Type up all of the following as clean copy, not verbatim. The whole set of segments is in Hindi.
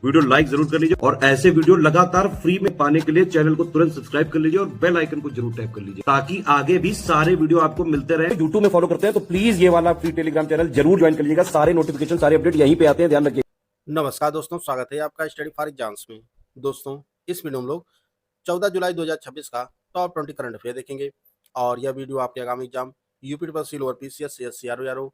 वीडियो लाइक जरूर कर लीजिए और ऐसे वीडियो लगातार फ्री में पाने के लिए चैनल को तुरंत सब्सक्राइब कर लीजिए और बेल आइकन को जरूर टैप कर लीजिए ताकि आगे भी सारे वीडियो आपको मिलते रहे। यूट्यूब में फॉलो करते हैं तो प्लीज ये वाला फ्री टेलीग्राम चैनल जरूर ज्वाइन कर लीजिएगा। सारे नोटिफिकेशन सारे अपडेट यहीं पे आते हैं, ध्यान रखिए। नमस्कार दोस्तों, स्वागत है आपका स्टडी फॉर एग्जाम्स में। दोस्तों, इस वीडियो में हम लोग 14 जुलाई 2026 का टॉप 20 करंट अफेयर देखेंगे और यह वीडियो आपके आगामी exam UP triple C, lower PCS, CS, CRO,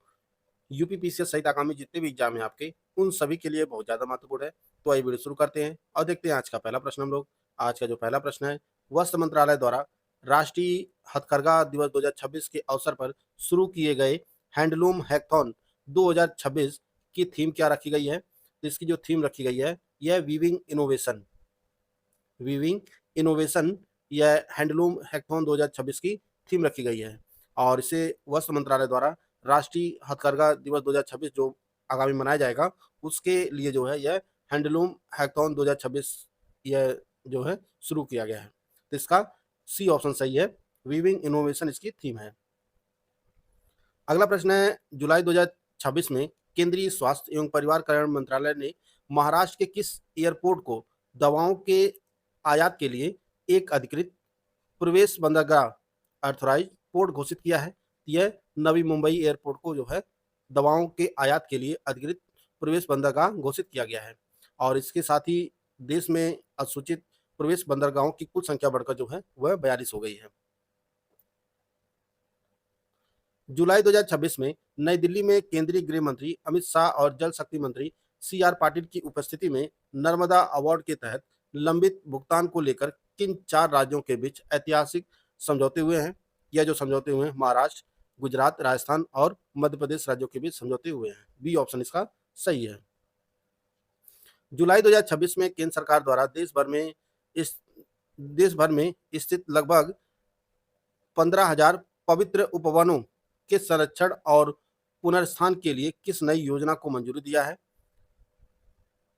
UP PCS सहित आगामी जितने भी एग्जाम हैं आपके, उन सभी के लिए बहुत ज़्यादा महत्वपूर्ण है। तो आइए वीडियो शुरू करते हैं और देखते हैं आज का पहला प्रश्न। हम लोग आज का जो पहला प्रश्न है, वस्त्र मंत्रालय द्वारा राष्ट्रीय हथकरघा दिवस 2026 के अवसर पर शुरू किए गए हैंडलूम हैकथॉन 2026 की थीम क्या रखी गई है? तो इसकी जो थीम रखी गई है यह वीविंग इनोवेशन यह हैंडलूम हैकथॉन 2026 की थीम रखी गई है और इसे वस्त्र मंत्रालय द्वारा राष्ट्रीय हथकरघा दिवस 2026 जो आगामी मनाया जाएगा उसके लिए जो है यह हैंडलूम हैकथॉन 2026 यह जो है शुरू किया गया है। तो इसका सी ऑप्शन सही है, वीविंग इनोवेशन इसकी थीम है। अगला प्रश्न है, जुलाई 2026 में केंद्रीय स्वास्थ्य एवं परिवार कल्याण मंत्रालय ने महाराष्ट्र के किस एयरपोर्ट को दवाओं के आयात के लिए एक अधिकृत प्रवेश बंदरगाह अर्थराइज पोर्ट घोषित किया है? यह नवी मुंबई एयरपोर्ट को जो है दवाओं के आयात के लिए अधिकृत प्रवेश बंदरगाह घोषित किया गया है और इसके साथ ही देश में अधिसूचित प्रवेश बंदरगाहों की कुल संख्या बढ़कर जो है वह 42 हो गई है। जुलाई 2026 में नई दिल्ली में केंद्रीय गृह मंत्री अमित शाह और जल शक्ति मंत्री सी.आर. पाटिल की उपस्थिति में नर्मदा अवार्ड के तहत लंबित भुगतान को लेकर किन 4 राज्यों के बीच ऐतिहासिक समझौते हुए हैं? यह जो समझौते हुए हैं महाराष्ट्र, गुजरात, राजस्थान और मध्य प्रदेश राज्यों के बीच समझौते हुए हैं। बी ऑप्शन इसका सही है। जुलाई 2026 में केंद्र सरकार द्वारा देश भर में स्थित लगभग 15,000 पवित्र उपवनों के संरक्षण और पुनर्स्थान के लिए किस नई योजना को मंजूरी दिया है?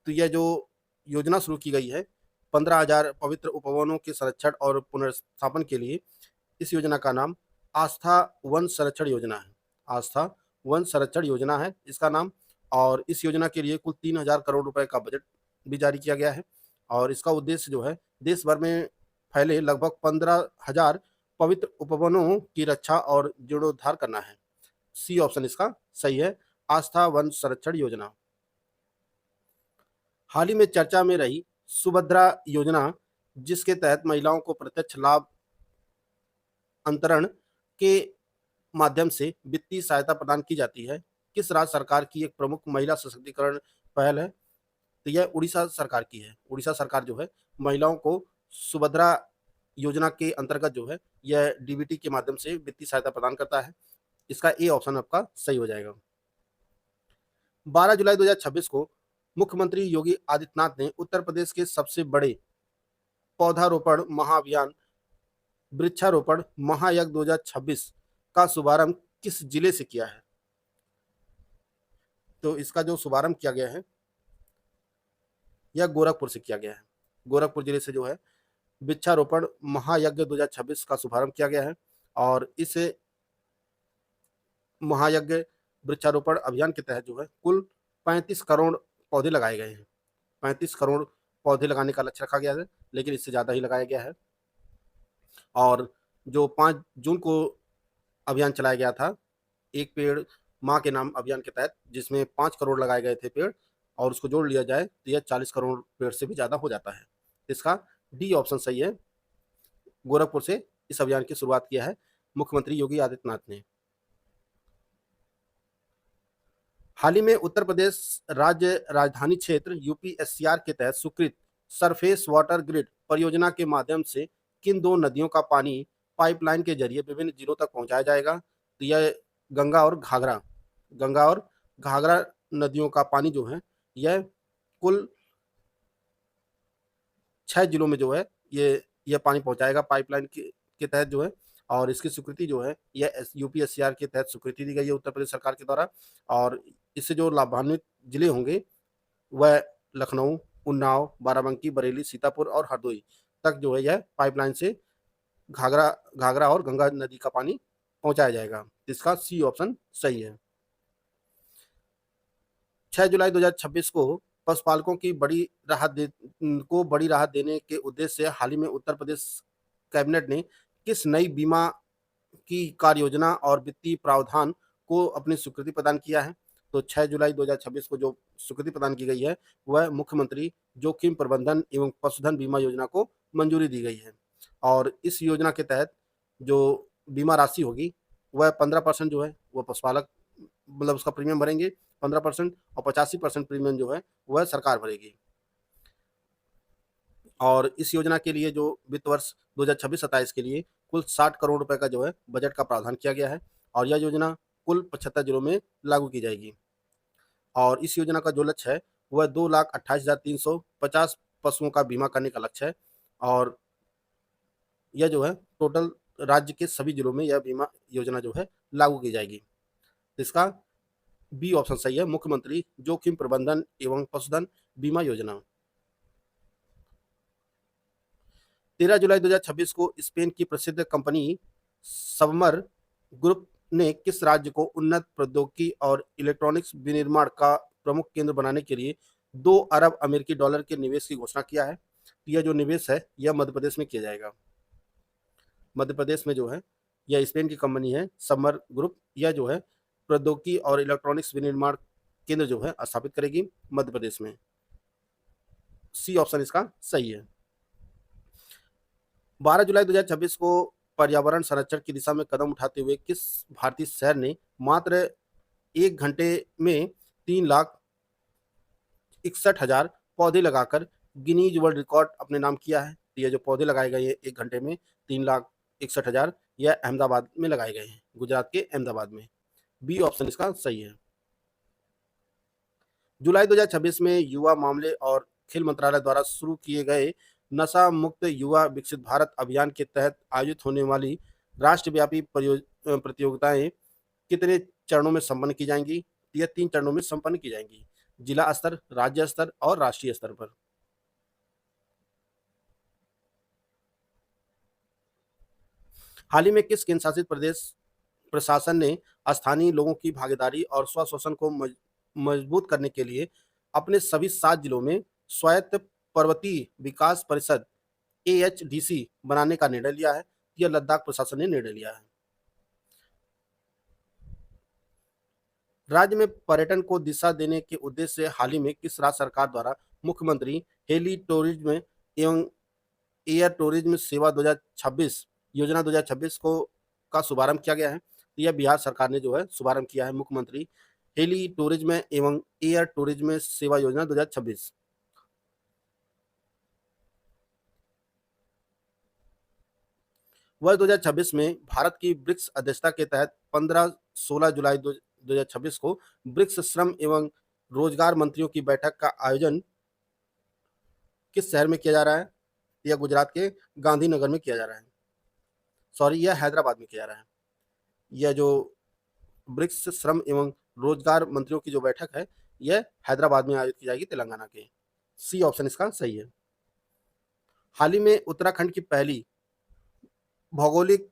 तो यह जो योजना शुरू की गई है 15,000 पवित्र उपवनों के संरक्षण और पुनर्स्थापन के लिए, इस योजना का नाम आस्था वन संरक्षण योजना है। आस्था वन संरक्षण योजना है इसका नाम और इस योजना के लिए कुल 3,000 करोड़ रुपए का बजट भी जारी किया गया है और इसका उद्देश्य जो है देश भर में फैले लगभग 15,000 पवित्र उपवनों की रक्षा और जीर्णोद्धार करना है। सी ऑप्शन इसका सही है, आस्था वन संरक्षण योजना। हाल ही में चर्चा में रही सुभद्रा योजना, जिसके तहत महिलाओं को प्रत्यक्ष लाभ अंतरण के माध्यम से वित्तीय सहायता प्रदान की जाती है, किस राज्य सरकार की एक प्रमुख महिला सशक्तिकरण पहल है? तो यह उड़ीसा सरकार की है। उड़ीसा सरकार जो है महिलाओं को सुभद्रा योजना के अंतर्गत जो है यह डीबीटी के माध्यम से वित्तीय सहायता प्रदान करता है। इसका ए ऑप्शन आपका सही हो जाएगा। 12 जुलाई 2026 को मुख्यमंत्री योगी आदित्यनाथ ने उत्तर प्रदेश के सबसे बड़े पौधारोपण महाअभियान वृक्षारोपण महायज्ञ 2026 का शुभारंभ किस जिले से किया है? तो इसका जो शुभारंभ किया गया है यह गोरखपुर से किया गया है। गोरखपुर जिले से जो है वृक्षारोपण महायज्ञ 2026 का शुभारंभ किया गया है और इस महायज्ञ वृक्षारोपण अभियान के तहत जो है कुल 35 करोड़ पौधे लगाए गए हैं। 35 करोड़ पौधे लगाने का लक्ष्य रखा गया है, लेकिन इससे ज़्यादा ही लगाया गया है। और जो 5 जून को अभियान चलाया गया था, एक पेड़ माँ के नाम अभियान के तहत, जिसमें 5 करोड़ लगाए गए थे पेड़ और उसको जोड़ लिया जाए तो यह 40 करोड़ पेड़ से भी ज़्यादा हो जाता है। इसका डी ऑप्शन सही है। गोरखपुर से इस अभियान की शुरुआत किया है मुख्यमंत्री योगी आदित्यनाथ ने। हाल ही में उत्तर प्रदेश राज्य राजधानी क्षेत्र यूपीएससीआर के तहत स्वीकृत सरफेस वाटर ग्रिड परियोजना के माध्यम से किन 2 नदियों का पानी पाइपलाइन के जरिए विभिन्न जिलों तक पहुंचाया जाएगा? तो यह गंगा और घाघरा नदियों का पानी जो है यह कुल 6 जिलों में जो है यह पानी पहुंचाएगा पाइपलाइन के तहत जो है और इसकी स्वीकृति जो है यह यूपीएससीआर के तहत स्वीकृति दी गई है उत्तर प्रदेश सरकार के द्वारा और इससे जो लाभान्वित जिले होंगे वह लखनऊ, उन्नाव, बाराबंकी, बरेली, सीतापुर और हरदोई तक जो है यह पाइपलाइन से घाघरा और गंगा नदी का पानी पहुंचाया जाएगा। इसका सी ऑप्शन सही है। 6 जुलाई 2026 को पशुपालकों की बड़ी राहत देने के उद्देश्य से हाल ही में उत्तर प्रदेश कैबिनेट ने किस नई बीमा की कार्य योजना और वित्तीय प्रावधान को अपनी स्वीकृति प्रदान किया है? तो 6 जुलाई 2026 को जो स्वीकृति प्रदान की गई है, वह मुख्यमंत्री जोखिम प्रबंधन एवं पशुधन बीमा योजना को मंजूरी दी गई है। और इस योजना के तहत जो बीमा राशि होगी, वह 15% जो है, वो पशुपालक मतलब उसका प्रीमियम भरेंगे 15% और 85% प्रीमियम जो है, वह सरकार भरेगी। और इस योजना के लिए जो वित्त वर्ष 2026-27 के लिए कुल 60 करोड़ रुपए का जो है बजट का प्रावधान किया गया है और यह योजना कुल 75 जिलों में लागू की जाएगी। और इस योजना का जो लक्ष्य है, वह 2,28,350 पशुओं का बीमा करने का लक्ष्य है और यह जो है टोटल राज्य के सभी जिलों में यह बीमा योजना जो है लागू की जाएगी। इसका बी ऑप्शन सही है, मुख्यमंत्री जोखिम प्रबंधन एवं पशुधन बीमा योजना। 13 जुलाई 2026 को स्पेन की प्रसिद्ध कंपनी सबमर ग्रुप ने किस राज्य को उन्नत प्रौद्योगिकी और इलेक्ट्रॉनिक्स विनिर्माण का प्रमुख केंद्र बनाने के लिए 2 अरब अमेरिकी डॉलर के निवेश की घोषणा किया है? यह जो निवेश है, यह मध्य प्रदेश में किया जाएगा। मध्य प्रदेश में जो है, यह स्पेन की कंपनी है सबमर ग्रुप, यह जो है प्रौद्योगिकी और इलेक्ट्रॉनिक्स विनिर्माण केंद्र जो है स्थापित करेगी मध्य प्रदेश में। सी ऑप्शन इसका सही है। 12 जुलाई 2026 को पर्यावरण संरक्षण की दिशा में कदम उठाते हुए किस भारतीय शहर ने मात्र 1 घंटे में 3,61,000 पौधे लगाकर गिनीज वर्ल्ड रिकॉर्ड अपने नाम किया है? तो ये जो पौधे लगाए गए हैं 1 घंटे में 3,61,000, यह अहमदाबाद में लगाए गए हैं, गुजरात के अहमदाबाद में। बी ऑप्शन इसका सही है। जुलाई 2026 में युवा मामले और खेल मंत्रालय द्वारा शुरू किए गए नशा मुक्त युवा विकसित भारत अभियान के तहत आयोजित होने वाली राष्ट्रव्यापी प्रतियोगिताएं कितने चरणों में संपन्न की जाएंगी? यह 3 चरणों में संपन्न की जाएंगी, जिला स्तर, राज्य स्तर और राष्ट्रीय स्तर पर। हाल ही में किस केंद्र शासित प्रदेश प्रशासन ने स्थानीय लोगों की भागीदारी और स्वशासन को मजबूत करने के लिए अपने सभी 7 जिलों में स्वायत्त पर्वतीय विकास परिषद AHDC बनाने का निर्णय लिया है? यह लद्दाख प्रशासन ने निर्णय लिया है। राज्य में पर्यटन को दिशा देने के उद्देश्य से हाल ही में किस राज्य सरकार द्वारा मुख्यमंत्री हेली टूरिज्म एवं एयर टूरिज्म सेवा 2026 योजना 2026 को का शुभारंभ किया गया है? यह बिहार सरकार ने जो है शुभारंभ किया है, मुख्यमंत्री हेली टूरिज्म एवं एयर टूरिज्म सेवा योजना 2026। वर्ष 2026 में भारत की ब्रिक्स अध्यक्षता के तहत 15-16 जुलाई 2026 को ब्रिक्स श्रम एवं रोजगार मंत्रियों की बैठक का आयोजन किस शहर में किया जा रहा है? यह गुजरात के गांधीनगर में किया जा रहा है। सॉरी, यह हैदराबाद में किया जा रहा है। यह जो ब्रिक्स श्रम एवं रोजगार मंत्रियों की जो बैठक है, यह हैदराबाद में आयोजित की जाएगी, तेलंगाना के। सी ऑप्शन इसका सही है। हाल ही में उत्तराखंड की पहली भौगोलिक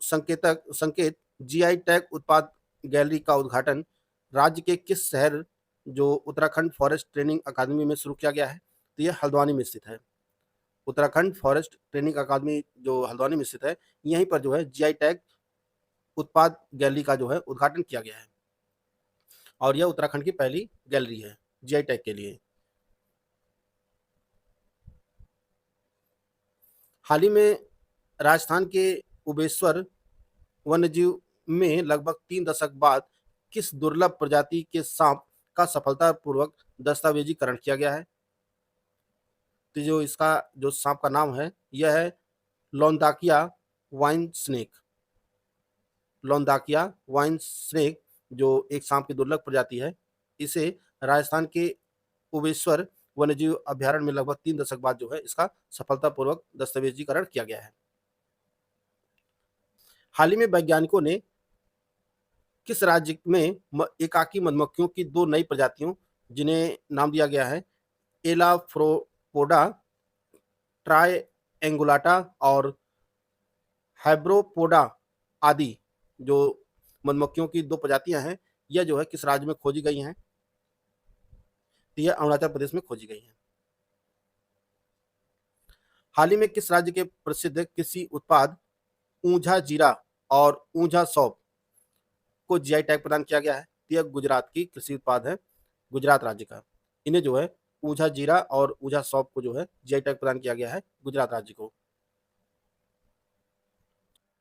संकेत GI टैग उत्पाद गैलरी का उद्घाटन राज्य के किस शहर जो उत्तराखंड फॉरेस्ट ट्रेनिंग अकादमी में शुरू किया गया है? तो यह हल्द्वानी में स्थित है। उत्तराखंड फॉरेस्ट ट्रेनिंग अकादमी जो हल्द्वानी में स्थित है, यहीं पर जो है GI टैग उत्पाद गैलरी का जो है उद्घाटन किया गया है और यह उत्तराखंड की पहली गैलरी है GI टैग के लिए। हाल ही में राजस्थान के उबेश्वर वन्यजीव में लगभग 3 दशक बाद किस दुर्लभ प्रजाति के सांप का सफलतापूर्वक दस्तावेजीकरण किया गया है? तो जो इसका जो सांप का नाम है, यह है लौंदाकिया वाइन स्नेक। लौंदाकिया वाइन स्नेक जो एक सांप की दुर्लभ प्रजाति है, इसे राजस्थान के उबेश्वर वन्यजीव अभ्यारण्य में लगभग 3 दशक बाद जो है इसका सफलतापूर्वक दस्तावेजीकरण किया गया है। हाल ही में वैज्ञानिकों ने किस राज्य में एकाकी मधुमक्खियों की 2 नई प्रजातियों, जिन्हें नाम दिया गया है एलाफ्रोपोडा ट्रायंगुलाटा और हाइब्रोपोडा आदि, जो मधुमक्खियों की 2 प्रजातियां हैं, यह जो है किस राज्य में खोजी गई हैं? तो यह अरुणाचल प्रदेश में खोजी गई है। हाल ही में किस राज्य के प्रसिद्ध कृषि उत्पाद ऊंझा जीरा और ऊंझा सौंफ को जीआई टैग प्रदान किया गया है? तो यह गुजरात की कृषि उत्पाद है, गुजरात राज्य का। इन्हें जो है ऊंझा जीरा और ऊंझा सौंफ को जो है जीआई टैग प्रदान किया गया है गुजरात राज्य को।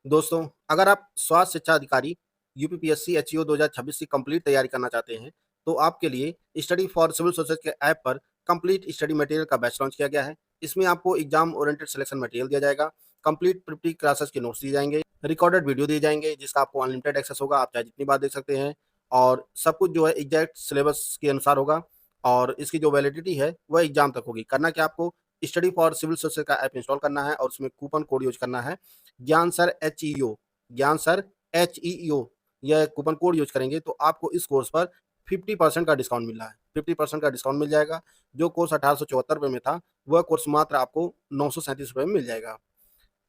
दोस्तों, अगर आप स्वास्थ्य शिक्षा अधिकारी यूपीपीएससी एचईओ 2026 की कंप्लीट तैयारी करना चाहते हैं, तो आपके लिए स्टडी फॉर सिविल सर्विसेज के ऐप पर कंप्लीट स्टडी मटेरियल का बैच लॉन्च किया गया है। इसमें आपको एग्जाम ओरिएंटेड सिलेक्शन मटेरियल दिया जाएगा, कंप्लीट प्रिपरेटरी क्लासेस के नोट्स दिए जाएंगे, रिकॉर्डेड वीडियो दिए जाएंगे जिसका आपको अनलिमिटेड एक्सेस होगा, आप चाहे जितनी बार देख सकते हैं, और सब कुछ जो है एग्जैक्ट सिलेबस के अनुसार होगा, और इसकी जो वैलिडिटी है वह एग्जाम तक होगी। करना क्या आपको, स्टडी फॉर सिविल सर्विसेज का ऐप इंस्टॉल करना है और उसमें कूपन कोड यूज करना है ज्ञान सर एचईओ, ज्ञान सर एचईओ, यह कूपन कोड यूज करेंगे तो आपको इस कोर्स पर 50% का डिस्काउंट मिल रहा है, 50% का डिस्काउंट मिल जाएगा। जो कोर्स 1874 रुपये में था वह कोर्स मात्र आपको 937 रुपये में मिल जाएगा।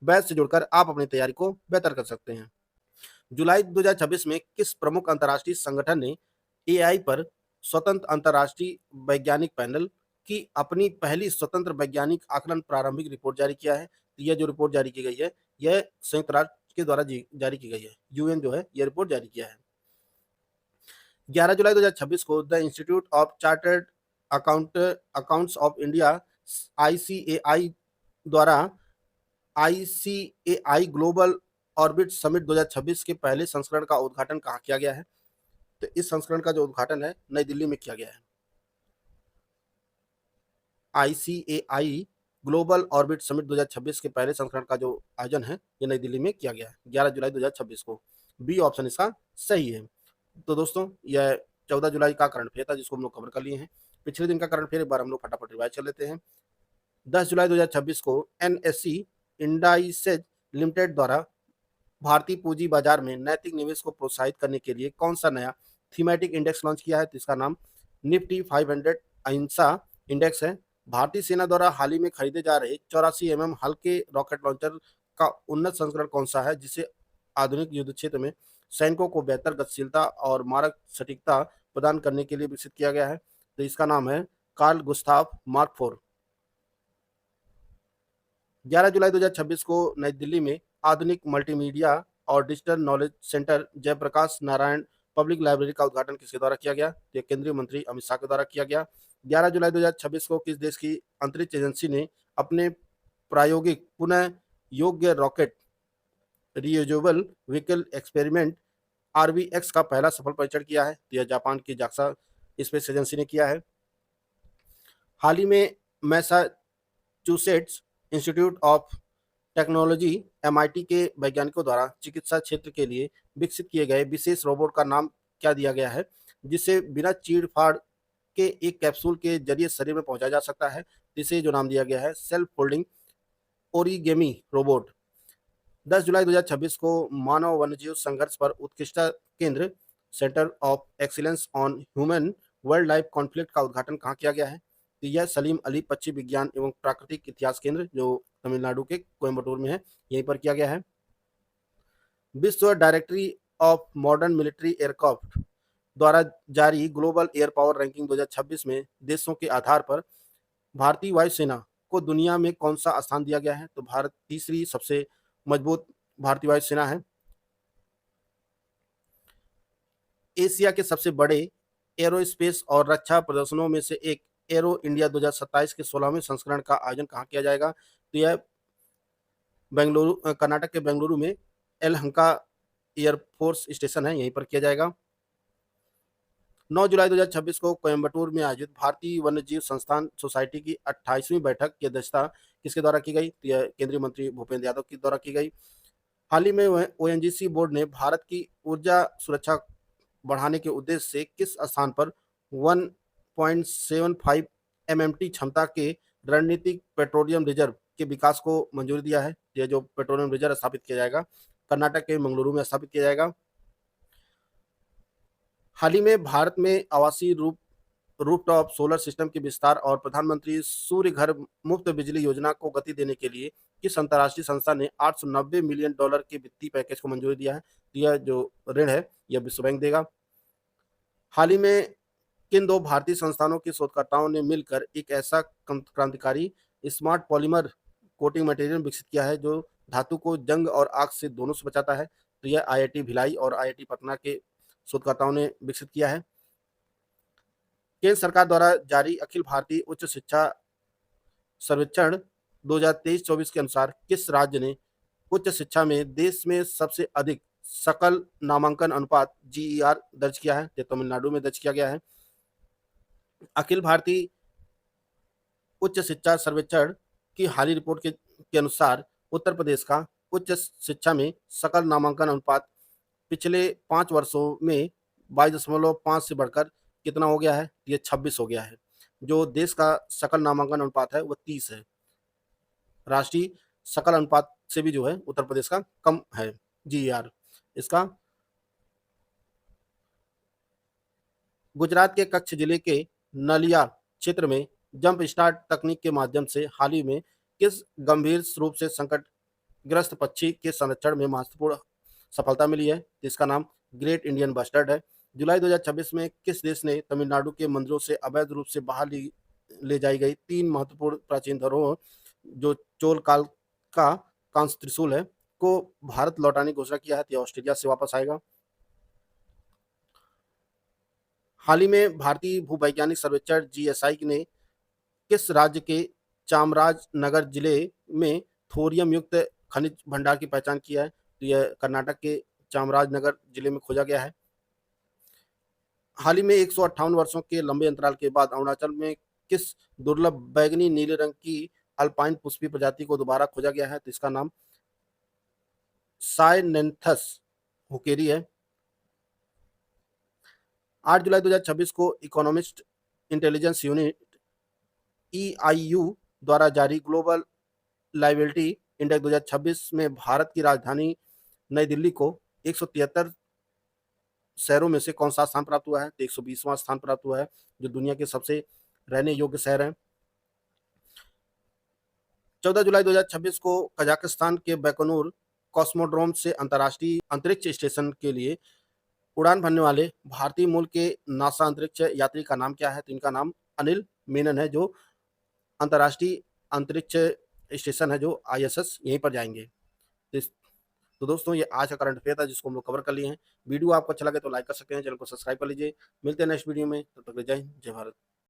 बैच से जुड़कर आप अपनी तैयारी को बेहतर कर सकते हैं। जुलाई 2026 में किस प्रमुख अंतर्राष्ट्रीय संगठन ने एआई पर स्वतंत्र अंतर्राष्ट्रीय वैज्ञानिक पैनल की अपनी पहली स्वतंत्र वैज्ञानिक आकलन प्रारंभिक रिपोर्ट जारी किया है? तो यह जो रिपोर्ट जारी की गई है यह संयुक्त राष्ट्र के द्वारा जारी की गई है, यूएन जो है यह रिपोर्ट जारी किया है। 11 जुलाई 2026 को the institute of chartered accounts of India ICAI द्वारा आईसीएआई ग्लोबल ऑर्बिट समिट 2026 के पहले संस्करण का उद्घाटन कहाँ किया गया है? तो इस संस्करण का जो उद्घाटन है नई दिल्ली में किया गया है। आईसीएआई ग्लोबल ऑर्बिट समिट 2026 के पहले संस्करण का जो आयोजन है ये नई दिल्ली में किया गया है 11 जुलाई 2026 को। बी ऑप्शन इसका सही है। तो दोस्तों, यह 14 जुलाई का करंट अफेयर था जिसको हम लोग कवर कर लिए हैं। पिछले दिन का करंट अफेयर एक बार हम लोग फटाफट रिवाइज कर लेते हैं। 10 जुलाई 2026 को एनएससी इंडाइसेज लिमिटेड द्वारा भारतीय पूंजी बाजार में नैतिक निवेश को प्रोत्साहित करने के लिए कौन सा नया थीमेटिक इंडेक्स लॉन्च किया है? तो इसका नाम निफ्टी 500 अहिंसा इंडेक्स है। भारतीय सेना द्वारा हाल ही में खरीदे जा रहे 84 mm हल्के रॉकेट लॉन्चर का उन्नत संस्करण कौन सा है जिसे आधुनिक युद्ध क्षेत्र में सैनिकों को बेहतर गतिशीलता और मारक सटीकता प्रदान करने के लिए विकसित किया गया है? तो इसका नाम है कार्ल गुस्ताव मार्क 4। 11 जुलाई 2026 को नई दिल्ली में आधुनिक मल्टीमीडिया और digital knowledge centre Jayaprakash Narayan public library का उद्घाटन किसके द्वारा किया गया? तो केंद्रीय मंत्री अमित शाह के द्वारा किया गया। 11 जुलाई 2026 को किस देश की अंतरिक्ष एजेंसी ने अपने प्रायोगिक पुनः योग्य रॉकेट रियूजेबल व्हीकल एक्सपेरिमेंट आरवीएक्स का पहला सफल परीक्षण किया है? तो यह जापान की जाक्सा स्पेस एजेंसी ने किया है। हाल ही में Massachusetts institute of technology MIT के वैज्ञानिकों द्वारा चिकित्सा क्षेत्र के लिए विकसित किए गए विशेष रोबोट का नाम क्या दिया गया है जिसे बिना चीड़-फाड़ के एक कैप्सूल के जरिए शरीर में पहुंचाया जा सकता है? इसे जो नाम दिया गया है सेल्फ फोल्डिंग ओरिगेमी रोबोट। 10 जुलाई 2026 को मानव वन्यजीव संघर्ष पर उत्कृष्टता केंद्र centre of excellence on human wild life conflict का उद्घाटन कहाँ किया गया है? तो यह सलीम अली पक्षी विज्ञान एवं प्राकृतिक इतिहास केंद्र जो तमिलनाडु के कोयम्बटूर में है यहीं पर किया गया है। विश्व directory of modern military aircraft द्वारा जारी ग्लोबल एयर पावर रैंकिंग 2026 में देशों के आधार पर भारतीय वायुसेना को दुनिया में कौन सा स्थान दिया गया है? तो भारत तीसरी सबसे मजबूत भारतीय वायुसेना है। एशिया के सबसे बड़े एरोस्पेस और रक्षा प्रदर्शनों में से एक एरो इंडिया 2027 के 16वें संस्करण का आयोजन कहाँ किया जाएगा? तो यह बेंगलुरु कर्नाटक के बेंगलुरु में एलहंका एयरफोर्स स्टेशन है यहीं पर किया जाएगा। 9 जुलाई 2026 को कोयम्बटूर में आयोजित भारतीय वन्यजीव संस्थान सोसाइटी की 28वीं बैठक की अध्यक्षता किसके द्वारा की गई? तो यह केंद्रीय मंत्री भूपेंद्र यादव के द्वारा की गई। हाल ही में ओएनजीसी बोर्ड ने भारत की ऊर्जा सुरक्षा बढ़ाने के उद्देश्य से किस स्थान पर 1.75 एमएमटी क्षमता के रणनीतिक पेट्रोलियम रिजर्व के विकास को मंजूरी दिया है? यह जो पेट्रोलियम रिजर्व स्थापित किया जाएगा कर्नाटक के मंगलुरु में स्थापित किया जाएगा। हाल ही में भारत में आवासीय रूफटॉप सोलर सिस्टम के विस्तार और प्रधानमंत्री सूर्य घर मुफ्त बिजली योजना को गति देने के लिए किस अंतर्राष्ट्रीय संस्था ने $890 मिलियन के वित्तीय पैकेज को मंजूरी दिया है? यह जो ऋण है यह विश्व बैंक देगा। हाल ही में किन दो भारतीय संस्थानों के शोधकर्ताओं ने मिलकर एक ऐसा क्रांतिकारी स्मार्ट पॉलीमर कोटिंग मटेरियल विकसित किया है जो धातु को जंग और आग से दोनों से बचाता है? तो यह आईआईटी भिलाई और आईआईटी पटना के शोधकर्ताओं ने विकसित किया है। केंद्र सरकार द्वारा जारी अखिल भारतीय उच्च शिक्षा सर्वेक्षण 2023-24 के अनुसार किस राज्य ने उच्च शिक्षा में देश में सबसे अधिक सकल नामांकन अनुपात जीईआर दर्ज किया है? ये तमिलनाडु में दर्ज किया गया है। अखिल भारतीय उच्च शिक्षा सर्वेक्षण की हालिया रिपोर्ट के अनुसार उत्तर प्रदेश का उच्च शिक्षा में सकल नामांकन अनुपात पिछले 5 वर्षों में 22.5 से बढ़कर कितना हो गया है? ये 26 हो गया है। जो देश का सकल नामांकन अनुपात है वो 30 है। राष्ट्रीय सकल अनुपात से भी जो है उत्तर प्रदेश का कम है जीईआर। इसका गुजरात के कच्छ जिले के नलिया क्षेत्र में जंप स्टार्ट तकनीक के माध्यम से हाल ही में किस गंभीर रूप से संकटग्रस्त पक्षी के संरक्षण में महत्वपूर्ण सफलता मिली है? इसका नाम ग्रेट इंडियन बस्टर्ड है। जुलाई 2026 में किस देश ने तमिलनाडु के मंदिरों से अवैध रूप से बाहर ले जाई गई 3 महत्वपूर्ण प्राचीन धरोहर जो चोल काल का कांस्य त्रिशूल है को भारत लौटाने की घोषणा किया है? तो ऑस्ट्रेलिया से वापस आएगा। हाल ही में भारतीय भूवैज्ञानिक सर्वेक्षण जीएसआई ने किस राज्य के चामराजनगर जिले में थोरियम युक्त खनिज भंडार की पहचान किया है? तो यह कर्नाटक के चामराजनगर जिले में खोजा गया है। हाल ही में 158 वर्षों के लंबे अंतराल के बाद अरुणाचल में किस दुर्लभ बैगनी नीले रंग की अल्पाइन पुष्पी प्रजाति को दोबारा खोजा गया है? तो इसका नाम साइनेंथस हुकेरी है। 8 जुलाई 2026 को इकोनॉमिस्ट इंटेलिजेंस यूनिट EIU द्वारा जारी ग्लोबल लाइबिलिटी इंडेक्स 2026 में भारत की राजधानी नई दिल्ली को 173 शहरों में से कौन सा स्थान प्राप्त हुआ है? तो 120वां स्थान प्राप्त हुआ है जो दुनिया के सबसे रहने योग्य शहर हैं। 14 जुलाई 2026 को कजाकिस्तान के बैकोनूर कॉस्मोड्रोम से अंतर्राष्ट्रीय अंतरिक्ष स्टेशन के लिए उड़ान भरने वाले भारतीय मूल के नासा अंतरिक्ष यात्री का नाम क्या है? तो इनका नाम अनिल मेनन है जो अंतर्राष्ट्रीय अंतरिक्ष स्टेशन है जो ISS यहीं पर जाएंगे। तो दोस्तों ये आज का करंट अफेयर था जिसको हम लोग कवर कर लिए हैं। वीडियो आपको अच्छा लगे तो लाइक कर सकते हैं, चैनल को सब्सक्राइब कर लीजिए। मिलते हैं नेक्स्ट वीडियो में, तब तक जय हिंद, जय भारत।